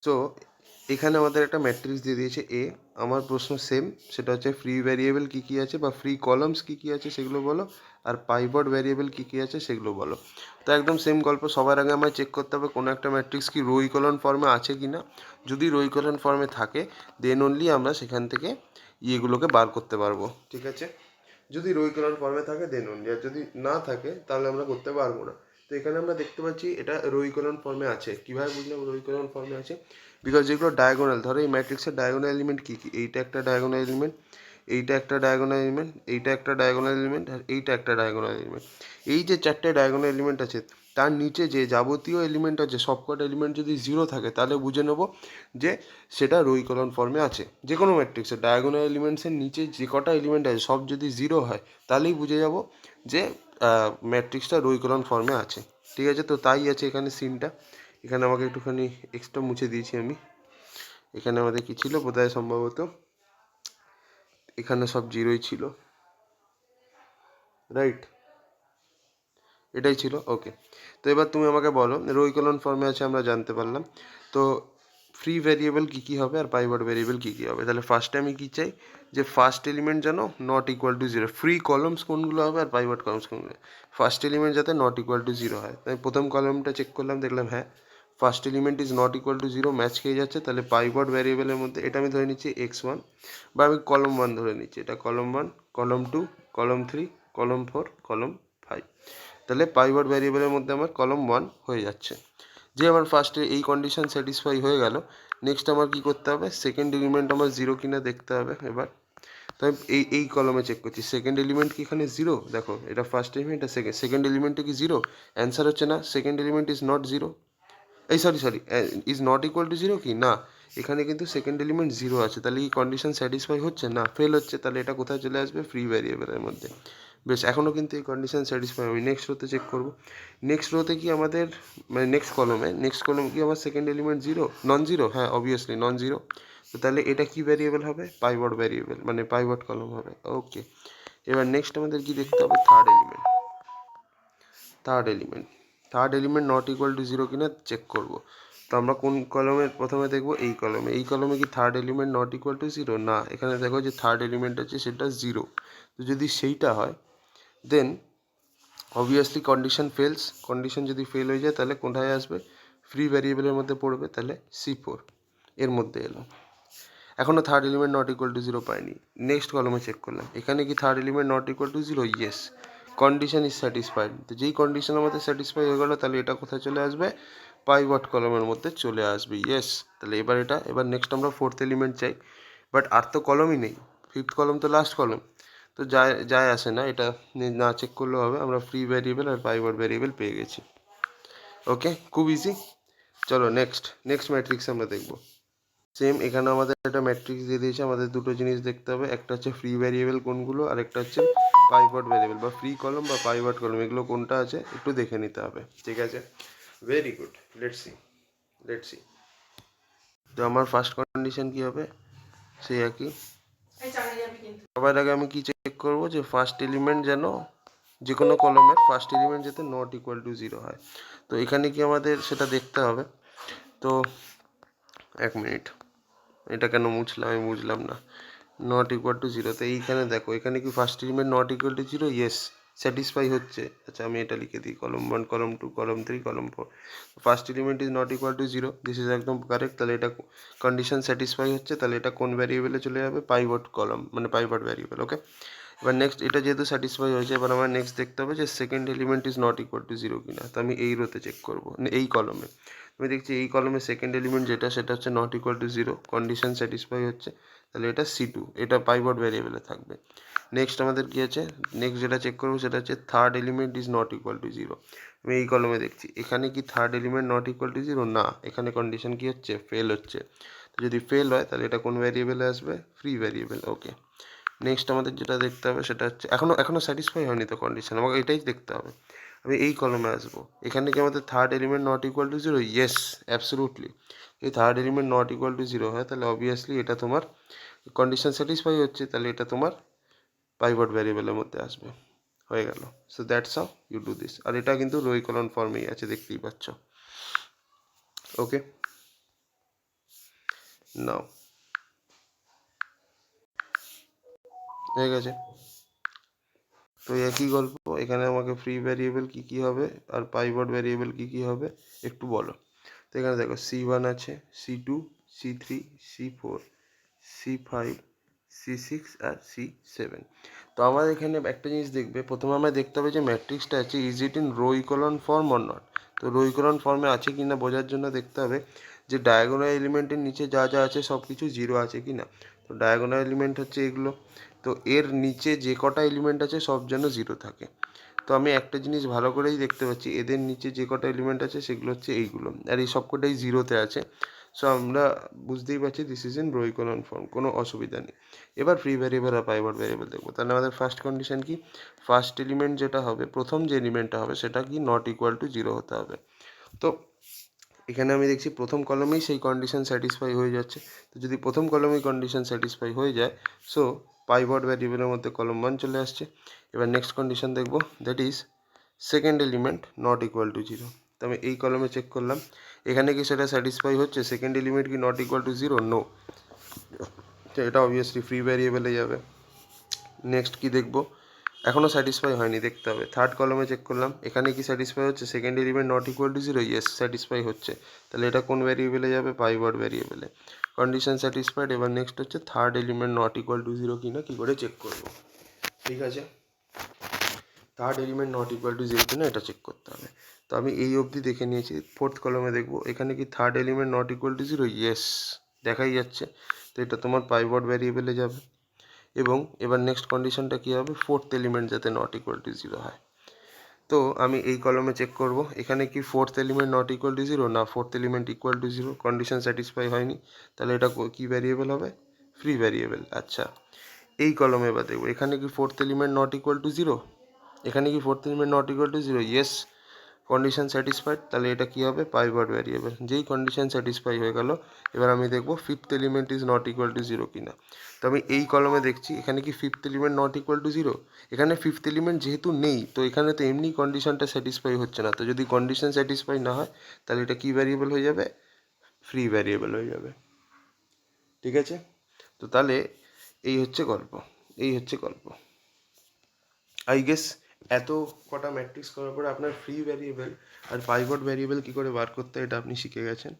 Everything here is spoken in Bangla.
সো এখানে আমাদের একটা ম্যাট্রিক্স দিয়ে দিয়েছে এ। আমার প্রশ্ন সেম, সেটা হচ্ছে ফ্রি ভ্যারিয়েবল কী কী আছে বা ফ্রি কলামস কী কী আছে সেগুলো বলো, আর পাইভট ভ্যারিয়েবল কী কী আছে সেগুলো বলো। তো একদম সেম গল্প, সবার আগে আমায় চেক করতে হবে কোনো একটা ম্যাট্রিক্স কি রো ইকলন ফর্মে আছে কি না। যদি রো ইকলন ফর্মে থাকে দেন অনলি আমরা সেখান থেকে ইয়েগুলোকে বার করতে পারবো, ঠিক আছে। যদি রো ইকলন ফর্মে থাকে দেন অনলি, আর যদি না থাকে তাহলে আমরা করতে পারবো না। তো এখানে আমরা দেখতে পাচ্ছি এটা রো ইকলন ফর্মে আছে। কীভাবে বুঝলাম রো ইকলন ফর্মে আছে? বিকজ যেগুলো ডায়াগোনাল, ধরো এই ম্যাট্রিক্সের ডায়াগোনাল এলিমেন্ট কী কী, এইটা একটা ডায়াগোনাল এলিমেন্ট, এইটা একটা ডায়াগোনাল এলিমেন্ট, এইটা একটা ডায়াগোনাল এলিমেন্ট, আর এইটা একটা ডায়াগোনাল এলিমেন্ট। এই যে চারটে ডায়াগোনাল এলিমেন্ট আছে তার নিচে যে যাবতীয় এলিমেন্ট আছে সবকটা এলিমেন্ট যদি জিরো থাকে তাহলে বুঝে নেবো যে সেটা রো ইকলন ফর্মে আছে। যে কোনো ম্যাট্রিক্সের ডায়াগোনাল এলিমেন্টসের নিচে যে কটা এলিমেন্ট আছে সব যদি জিরো হয় তাহলেই বুঝে যাব যে ম্যাট্রিক্সটা রো ইকলন ফর্মে আছে, ঠিক আছে। তো তাই আছে এখানে সিনটা। এখানে আমাকে একটুখানি এক্সট্রা মুছে দিয়েছি আমি। এখানে আমাদের কী ছিল বোধহয় সম্ভবত এখানে সব জিরোই ছিল, রাইট, এটাই ছিল, ওকে। তো এবার তুমি আমাকে বলো রো ইকলন ফর্মে আছে আমরা জানতে পারলাম, তো ফ্রি ভ্যারিয়েবল কী কী হবে আর পাইভট ভ্যারিয়েবল কী কী হবে। তাহলে ফার্স্টে আমি কী চাই যে ফার্স্ট এলিমেন্ট যেন not equal to zero, free columns কোনগুলো হবে আর পাইভট কলমস কোনগুলো, ফার্স্ট এলিমেন্ট যাতে নট ইকুয়াল টু জিরো হয়। তাই প্রথম কলমটা চেক করলাম, দেখলাম হ্যাঁ first element is not equal to zero, match খেয়ে যাচ্ছে। তাহলে পাইভট ভ্যারিয়েবলের মধ্যে এটা আমি ধরে নিচ্ছি x1, বা আমি কলম 1 ধরে নিচ্ছি, এটা কলম 1, কলম 2, কলম 3, কলম 4, কলম 5। তাহলে পাইভট ভ্যারিয়েবলের মধ্যে আমার কলম 1 হয়ে যাচ্ছে। যে আমার ফার্স্টে এই কন্ডিশন স্যাটিসফাই হয়ে গেল, নেক্সট আমার কী করতে হবে, সেকেন্ড এলিমেন্ট আমার জিরো কিনা দেখতে হবে। এবার তাই এই কলমে চেক করছি সেকেন্ড এলিমেন্ট কি এখানে জিরো, দেখো এটা ফার্স্ট এলিমেন্ট আর সেকেন্ড এলিমেন্টে কি জিরো, অ্যান্সার হচ্ছে না, second element is not zero, এই sorry is not equal to zero কি না, এখানে কিন্তু সেকেন্ড এলিমেন্ট জিরো আছে। তাহলে কি কন্ডিশন স্যাটিসফাই হচ্ছে না, ফেল হচ্ছে। তাহলে এটা কোথায় চলে আসবে, ফ্রি ভ্যারিয়েবলের মধ্যে। বেশ, এখনও কিন্তু এই কন্ডিশন স্যাটিসফাই, আমি নেক্সট রোতে চেক করবো। নেক্সট রোতে কি আমাদের মানে নেক্সট কলম কি আমার second element zero, non zero, হ্যাঁ অবভিয়াসলি নন জিরো। তো তাহলে এটা কি ভ্যারিয়েবল হবে, পাইভট ভ্যারিয়েবল মানে পাইভট কলম হবে, ওকে। এবার নেক্সট আমাদের কি দেখতে হবে, third element not equal to zero কিনা চেক করবো। তো আমরা কোন কলমের প্রথমে দেখবো, এই কলমে কি third element not equal to zero, না, এখানে দেখো যে থার্ড এলিমেন্ট আছে সেটা জিরো। তো যদি সেইটা হয় then obviously condition fails, condition যদি ফেল হয়ে যায় তাহলে কোথায় আসবে, ফ্রি ভ্যারিয়েবলের মধ্যে পড়বে, তাহলে C4 এর মধ্যে এলো। এখনও third element not equal to zero পাইনি। নেক্সট কলমে চেক করলাম, এখানে কি third element not equal to zero, yes, condition is satisfied. তো যেই কন্ডিশন আমাদের স্যাটিসফাই হয়ে গেলো তাহলে এটা কোথায় চলে আসবে, পাইভট কলমের মধ্যে চলে আসবে, ইয়েস। তাহলে এবার নেক্সট আমরা ফোর্থ এলিমেন্ট চাই, বাট আর তো কলমই নেই, ফিফথ কলম তো লাস্ট কলম, তো যায় আসে না, এটা না চেক করলেও হবে। আমরা ফ্রি ভ্যারিয়েবল আর পাইভট ভ্যারিয়েবল পেয়ে গেছি, ওকে, খুব ইজি। চলো নেক্সট ম্যাট্রিক্স আমরা দেখবো। সেম এখানে আমাদের একটা ম্যাট্রিক্স দিয়ে দিয়েছে, আমাদের দুটো জিনিস দেখতে হবে, একটা হচ্ছে ফ্রি ভ্যারিয়েবল কোনগুলো আর একটা হচ্ছে পাইভট ভ্যারিয়েবল বা ফ্রি কলম বা পাইভট কলম, এগুলো কোনটা আছে একটু দেখে নিতে হবে, ঠিক আছে। Very good, let's see. তো আমার ফার্স্ট কন্ডিশন কি হবে, সেই একই। সবার আগে আমি কি চেক করবো, যে ফার্স্ট এলিমেন্ট যেন যে কোনো কলমের ফার্স্ট এলিমেন্ট যাতে নট ইকুয়াল টু জিরো হয়। তো এখানে কি আমাদের সেটা দেখতে হবে। তো এক মিনিট, এটা কেন মুছলাম আমি বুঝলাম না, নট ইকুয়াল টু জিরো। তো এইখানে দেখো, এখানে কি first element not equal to zero, yes, satisfy হচ্ছে। আচ্ছা আমি এটা লিখে দিই, কলম 1, কলম 2, কলম 3, কলম 4, first element is not equal to zero, this is একদম কারেক্ট। তাহলে এটা কন্ডিশন স্যাটিসফাই হচ্ছে, তাহলে এটা কোন ভ্যারিয়েবলে চলে যাবে, পাইভট কলম মানে পাইভট ভ্যারিয়েবল, ওকে। এবার নেক্সট, এটা যেহেতু স্যাটিসফাই হয়েছে, এবার আমার নেক্সট দেখতে হবে যে second element is not equal to zero কিনা। তো আমি এই রোতে চেক করবো, এই কলমে আমি দেখছি এই কলমে সেকেন্ড এলিমেন্ট যেটা সেটা হচ্ছে not equal to zero, condition satisfy হচ্ছে, তাহলে এটা C2, এটা পাইভট ভ্যারিয়েবলে থাকবে। নেক্সট আমাদের কি আছে, নেক্সট যেটা চেক করবো সেটা হচ্ছে third element is not equal to zero. আমি এই কলমে দেখছি এখানে কি third element not equal to zero, না, এখানে কন্ডিশন কি হচ্ছে, ফেল হচ্ছে। তো যদি ফেল হয় তাহলে এটা কোন ভ্যারিয়েবলে আসবে, ফ্রি ভ্যারিয়েবল, ওকে। নেক্সট আমাদের যেটা দেখতে হবে সেটা হচ্ছে এখনো স্যাটিসফাই হয়নি তো কন্ডিশন, আমাকে এটাই দেখতে হবে। আমি এই কলমে আসবো, এখানে কি আমাদের third element not equal to zero, yes absolutely. এই third element not equal to zero হয় তাহলে অবভিয়াসলি এটা তোমার কন্ডিশন স্যাটিসফাই হচ্ছে, তাহলে এটা তোমার পাইভট ভ্যারিয়েবলের মধ্যে আসবে, হয়ে গেল। So that's how you do this. আর এটা কিন্তু রো ইকলন ফর্মেই আছে, দেখতেই পাচ্ছ, ওকে। নাও হয়ে গেছে। তো একই গল্প, এখানে আমাকে ফ্রি ভ্যারিয়েবল কী কী হবে আর পাইভট ভ্যারিয়েবল কী কী হবে একটু বলো। তো এখানে দেখো C1 আছে, C2, C3, C4, C5, C6 আর C7। তো আমাদের এখানে একটা জিনিস দেখবে, প্রথমে আমরা দেখতে হবে যে ম্যাট্রিক্সটা আছে is it in row echelon form or not. তো রো ইকোলন ফর্মে আছে কি না বোঝার জন্য দেখতে হবে যে ডায়াগোনাল এলিমেন্টের নিচে যা যা আছে সব কিছু জিরো আছে কি না। তো ডায়াগোনাল এলিমেন্ট হচ্ছে এগুলো, তো এর নিচে যে কটা এলিমেন্ট আছে সব যেন জিরো থাকে। তো আমি একটা জিনিস ভালো করেই দেখতে পাচ্ছি, এদের নিচে যে কটা এলিমেন্ট আছে সেগুলো হচ্ছে এইগুলো, আর এই সব কটাই জিরোতে আছে। সো আমরা বুঝতেই পারছি this is in row echelon form, কোনো অসুবিধা নেই। এবার ফ্রি ভ্যারিয়েবল আর পাইভট ভ্যারিয়েবল দেখবো। তাহলে আমাদের ফার্স্ট কন্ডিশন কি, ফার্স্ট এলিমেন্ট যেটা হবে, প্রথম যে এলিমেন্টটা হবে সেটা কি নট ইকুয়াল টু জিরো হতে হবে। তো এখানে আমি দেখছি প্রথম কলমেই সেই কন্ডিশন স্যাটিসফাই হয়ে যাচ্ছে। তো যদি প্রথম কলমেই কন্ডিশন স্যাটিসফাই হয়ে যায়, সো পাইভট ভ্যারিয়েবলের মধ্যে কলম 1 চলে আসছে। এবার নেক্সট কন্ডিশন দেখবো, that is second element not equal to zero. তো আমি এই কলমে চেক করলাম, এখানে কি সেটা স্যাটিসফাই হচ্ছে, সেকেন্ড এলিমেন্ট কি not equal to zero, no. তো এটা অবভিয়াসলি ফ্রি ভ্যারিয়েবলে যাবে। নেক্সট কি দেখবো, এখনও স্যাটিসফাই হয়নি, দেখতে হবে। থার্ড কলমে চেক করলাম, এখানে কি স্যাটিসফাই হচ্ছে, second element not equal to zero, yes satisfy হচ্ছে। তাহলে এটা কোন ভ্যারিয়েবলে যাবে, পাইভট ভ্যারিয়েবলে। Condition satisfied. এবার নেক্সট হচ্ছে third element not equal to zero কিনা কী করে চেক করবো। ঠিক আছে, third element not equal to zero কিনা এটা চেক করতে হবে। তো আমি এই অবধি দেখে নিয়েছি। ফোর্থ কলমে দেখবো, এখানে কি third element not equal to zero, yes দেখাই যাচ্ছে। তো এটা তোমার পাইভট ভ্যারিয়েবলে যাবে। এবং এবার নেক্সট কন্ডিশনটা কী হবে, ফোর্থ এলিমেন্ট যাতে নট ইকুয়াল টু জিরো হয়। তো আমি এই কলমে চেক করব, এখানে কি fourth element not equal to zero, না fourth element equal to zero, condition satisfy হয়নি। তাহলে এটা কি ভ্যারিয়েবল হবে, ফ্রি ভ্যারিয়েবল। আচ্ছা, এই কলমে এবার দেখবো, এখানে কি fourth element not equal to zero, এখানে কি fourth element not equal to zero, yes condition satisfied. তাহলে এটা কী হবে, পাইভট ভ্যারিয়েবল। যেই কন্ডিশন স্যাটিসফাই হয়ে গেল, এবার আমি দেখবো fifth element is not equal to zero কিনা। তো আমি এই কলমে দেখছি, এখানে কি fifth element not equal to zero, এখানে ফিফথ এলিমেন্ট যেহেতু নেই, তো এখানে তো এমনি কন্ডিশনটা স্যাটিসফাই হচ্ছে না। তো যদি কন্ডিশন স্যাটিসফাই না হয়, তাহলে এটা কী ভ্যারিয়েবল হয়ে যাবে, ফ্রি ভ্যারিয়েবল হয়ে যাবে। ঠিক আছে, তো তাহলে এই হচ্ছে গল্প, এই হচ্ছে গল্প। আই গেস এত কটা ম্যাট্রিক্স করার পরে আপনার ফ্রি ভ্যারিয়েবল আর পাইভট ভ্যারিয়েবল কী করে বার করতে হয় এটা আপনি শিখে গেছেন।